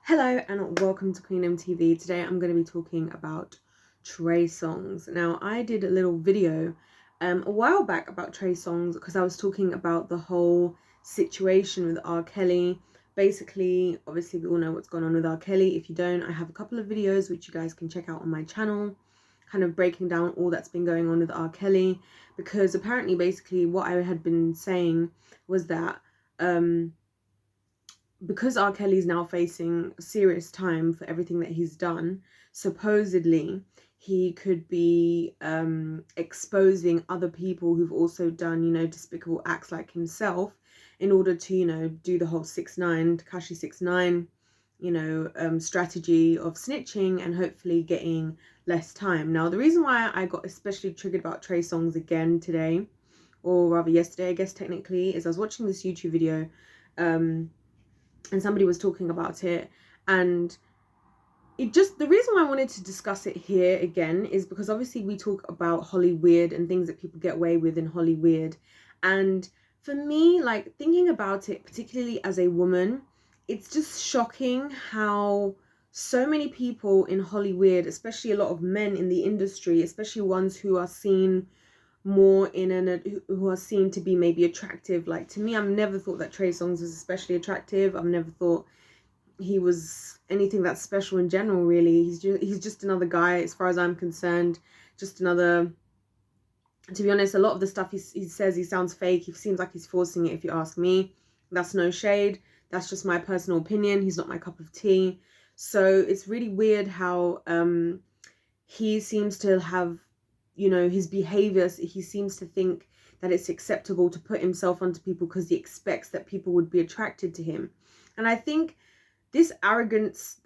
Hello and welcome to Queendom TV. Today I'm going to be talking about Trey songs. Now I did a little video a while back about Trey songs because I was talking about the whole situation with R. Kelly. Basically, obviously we all know what's going on with R. Kelly. If you don't, I have a couple of videos which you guys can check out on my channel, kind of breaking down all that's been going on with R. Kelly, because apparently basically what I had been saying was that because R. Kelly's now facing serious time for everything that he's done, supposedly he could be exposing other people who've also done, despicable acts like himself, in order to, do the whole 6ix9ine, Tekashi 6ix9ine, strategy of snitching and hopefully getting less time. Now, the reason why I got especially triggered about Trey songs again today, or rather yesterday, I guess technically, is I was watching this YouTube video, and somebody was talking about it, and the reason why I wanted to discuss it here again is because obviously we talk about Hollyweird and things that people get away with in Hollyweird, and for me, like, thinking about it, particularly as a woman, it's just shocking how so many people in Hollyweird, especially a lot of men in the industry, especially ones who are seen more who are seen to be maybe attractive. Like, to me, I've never thought that Trey Songz was especially attractive. I've never thought he was anything that's special in general, really. He's just another guy, as far as I'm concerned. Just another, to be honest, a lot of the stuff he says, he sounds fake. He seems like he's forcing it, if you ask me. That's no shade. That's just my personal opinion. He's not my cup of tea. So it's really weird how he seems to have, his behavior, he seems to think that it's acceptable to put himself onto people because he expects that people would be attracted to him. And I think this arrogance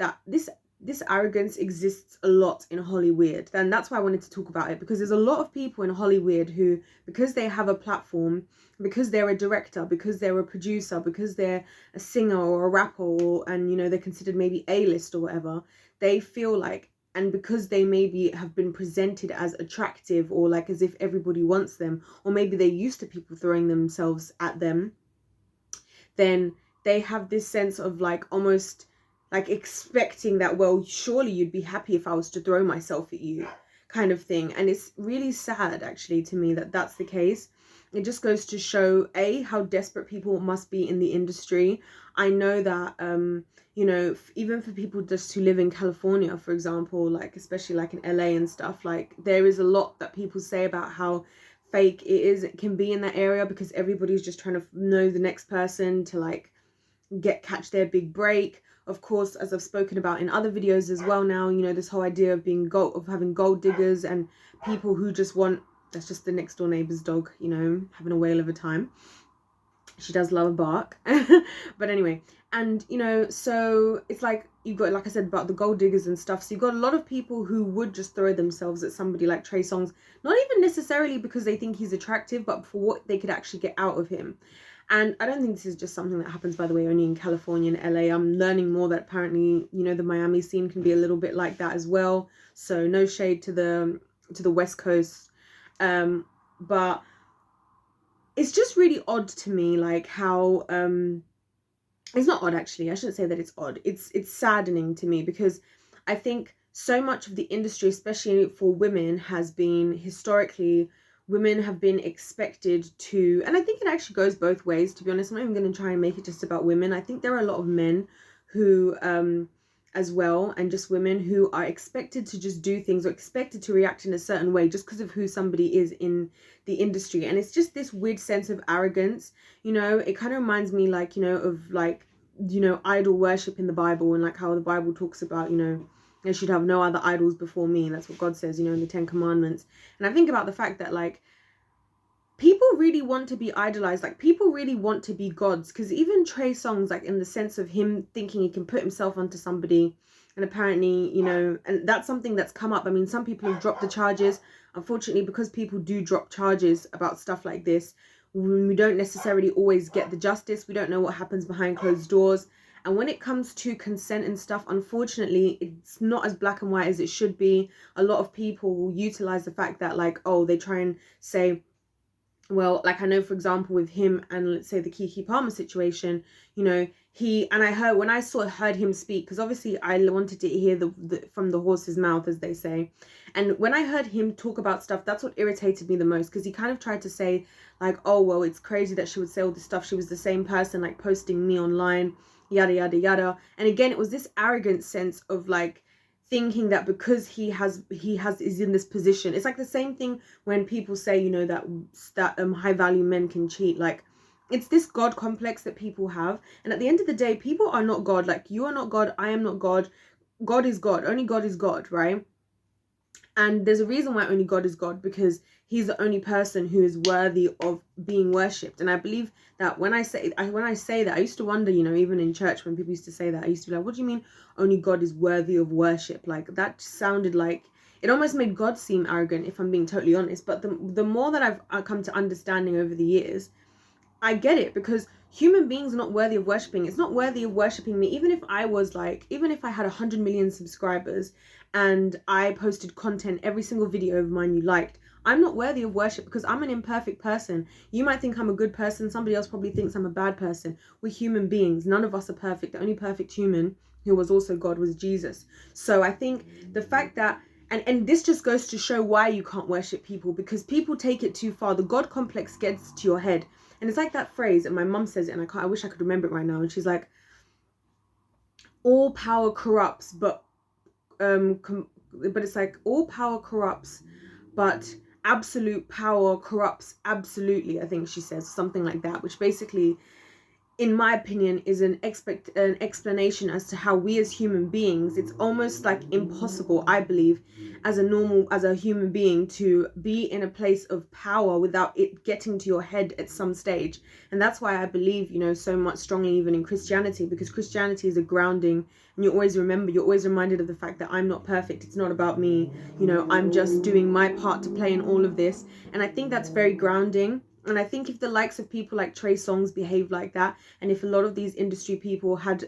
exists a lot in Hollyweird. And that's why I wanted to talk about it, because there's a lot of people in Hollyweird who, because they have a platform, because they're a director, because they're a producer, because they're a singer or a rapper, and they're considered maybe A-list or whatever, they feel like, and because they maybe have been presented as attractive, or like as if everybody wants them, or maybe they're used to people throwing themselves at them, then they have this sense of like almost like expecting that, well, surely you'd be happy if I was to throw myself at you, kind of thing. And it's really sad, actually, to me, that that's the case. It just goes to show, A, how desperate people must be in the industry. I know that, even for people just who live in California, for example, like, especially like in LA and stuff, like, there is a lot that people say about how fake it can be in that area, because everybody's just trying to know the next person to, like, catch their big break. Of course, as I've spoken about in other videos as well now, this whole idea of having gold diggers and people who just want, that's just the next door neighbor's dog, having a whale of a time. She does love a bark. But anyway, and so it's like, you've got, like I said, about the gold diggers and stuff. So you've got a lot of people who would just throw themselves at somebody like Trey Songz, not even necessarily because they think he's attractive, but for what they could actually get out of him. And I don't think this is just something that happens, by the way, only in California and LA. I'm learning more that apparently, the Miami scene can be a little bit like that as well. So no shade to the West Coast. But it's just really odd to me, like, how it's not odd, actually. I shouldn't say that it's odd. It's saddening to me, because I think so much of the industry, especially for women, has been historically, women have been expected to, and I think it actually goes both ways, to be honest. I'm not even going to try and make it just about women. I think there are a lot of men who, as well, and just women who are expected to just do things, or expected to react in a certain way just because of who somebody is in the industry. And it's just this weird sense of arrogance. It kind of reminds me, like, of, like, idol worship in the Bible, and like how the Bible talks about, they should have no other idols before me. That's what God says, in the 10 Commandments. And I think about the fact that, like, people really want to be idolized. Like, people really want to be gods. Because even Trey Songz, like, in the sense of him thinking he can put himself onto somebody, and apparently, and that's something that's come up. I mean, some people have dropped the charges. Unfortunately, because people do drop charges about stuff like this, we don't necessarily always get the justice. We don't know what happens behind closed doors. And when it comes to consent and stuff, unfortunately, it's not as black and white as it should be. A lot of people will utilize the fact that, like, oh, they try and say, well, like I know, for example, with him and let's say the Kiki Palmer situation, you know, and I heard, when I heard him speak, because obviously I wanted to hear the from the horse's mouth, as they say, and when I heard him talk about stuff, that's what irritated me the most, because he kind of tried to say like, oh well, it's crazy that she would say all this stuff, she was the same person like posting me online, yada yada yada. And again, it was this arrogant sense of like thinking that because he is in this position, it's like the same thing when people say, you know, that high value men can cheat. Like, it's this God complex that people have, and at the end of the day, people are not God. Like, you are not God, I am not God. God is God. Only God is God, right? And there's a reason why only God is God, because he's the only person who is worthy of being worshipped. And I believe that when I say that, I used to wonder, you know, even in church when people used to say that, I used to be like, what do you mean only God is worthy of worship? Like, that sounded like, it almost made God seem arrogant, if I'm being totally honest. But the more that I've come to understanding over the years, I get it, because human beings are not worthy of worshipping. It's not worthy of worshipping me. Even if I was like, even if I had 100 million subscribers and I posted content, every single video of mine you liked, I'm not worthy of worship, because I'm an imperfect person. You might think I'm a good person. Somebody else probably thinks I'm a bad person. We're human beings. None of us are perfect. The only perfect human who was also God was Jesus. So I think the fact that, and this just goes to show why you can't worship people, because people take it too far. The God complex gets to your head. And it's like that phrase, and my mum says it, and I wish I could remember it right now. And she's like, all power corrupts, but it's like, all power corrupts, but absolute power corrupts absolutely. I think she says something like that, which basically, in my opinion, is an explanation as to how we as human beings, it's almost like impossible, I believe, as a human being, to be in a place of power without it getting to your head at some stage. And that's why I believe, you know, so much strongly even in Christianity, because Christianity is a grounding, and you're always reminded of the fact that I'm not perfect. It's not about me, you know, I'm just doing my part to play in all of this. And I think that's very grounding. And I think if the likes of people like Trey Songz behave like that, and if a lot of these industry people had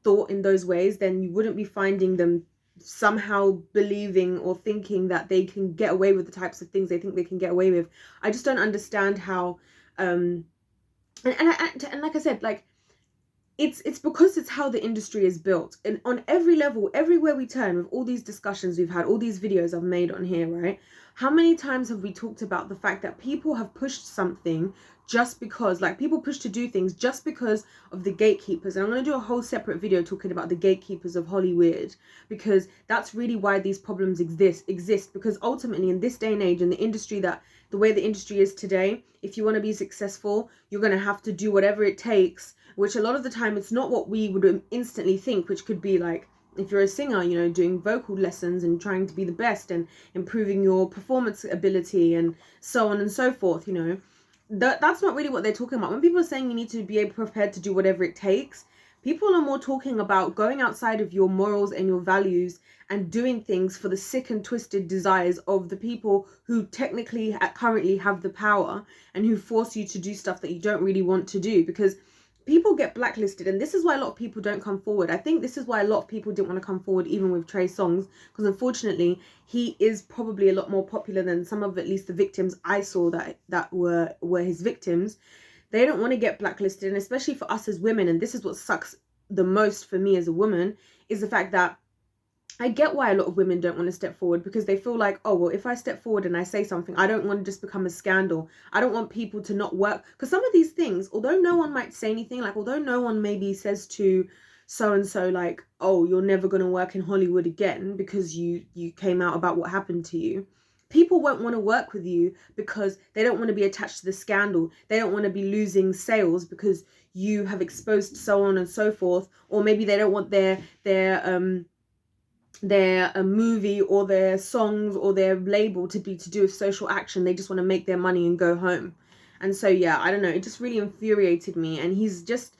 thought in those ways, then you wouldn't be finding them somehow believing or thinking that they can get away with the types of things they think they can get away with. I just don't understand how and like I said, like, it's because it's how the industry is built, and on every level, everywhere we turn, with all these discussions we've had, all these videos I've made on here, right? How many times have we talked about the fact that people have pushed something just because, like, people push to do things just because of the gatekeepers? And I'm going to do a whole separate video talking about the gatekeepers of Hollyweird, because that's really why these problems exist. Because ultimately, in this day and age, in the industry, that the way the industry is today, if you want to be successful, you're going to have to do whatever it takes, which a lot of the time it's not what we would instantly think, which could be like, if you're a singer, you know, doing vocal lessons and trying to be the best and improving your performance ability and so on and so forth, you know. That's not really what they're talking about. When people are saying you need to be prepared to do whatever it takes, people are more talking about going outside of your morals and your values and doing things for the sick and twisted desires of the people who technically currently have the power, and who force you to do stuff that you don't really want to do. Because people get blacklisted, and this is why a lot of people don't come forward. I think this is why a lot of people didn't want to come forward, even with Trey Songz, because unfortunately he is probably a lot more popular than some of, at least the victims I saw that were his victims. They don't want to get blacklisted, and especially for us as women, and this is what sucks the most for me as a woman, is the fact that I get why a lot of women don't want to step forward, because they feel like, oh, well, if I step forward and I say something, I don't want to just become a scandal. I don't want people to not work. Because some of these things, although no one might say anything, like, although no one maybe says to so-and-so, like, oh, you're never going to work in Hollywood again because you came out about what happened to you, people won't want to work with you because they don't want to be attached to the scandal. They don't want to be losing sales because you have exposed so on and so forth. Or maybe they don't want their movie or their songs or their label to do with social action. They just want to make their money and go home. And so, yeah, I don't know, it just really infuriated me. And he's just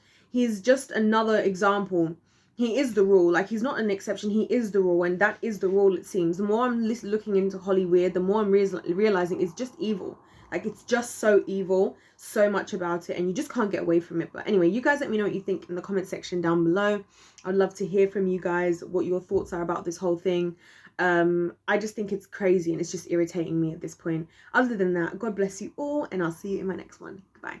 another example. He is the rule. Like, he's not an exception, he is the rule. And that is the rule, it seems. The more I'm looking into Hollyweird, the more I'm realizing it's just evil. Like, it's just so evil, so much about it, and you just can't get away from it. But anyway, you guys let me know what you think in the comment section down below. I'd love to hear from you guys what your thoughts are about this whole thing. I just think it's crazy, and it's just irritating me at this point. Other than that, God bless you all, and I'll see you in my next one. Goodbye.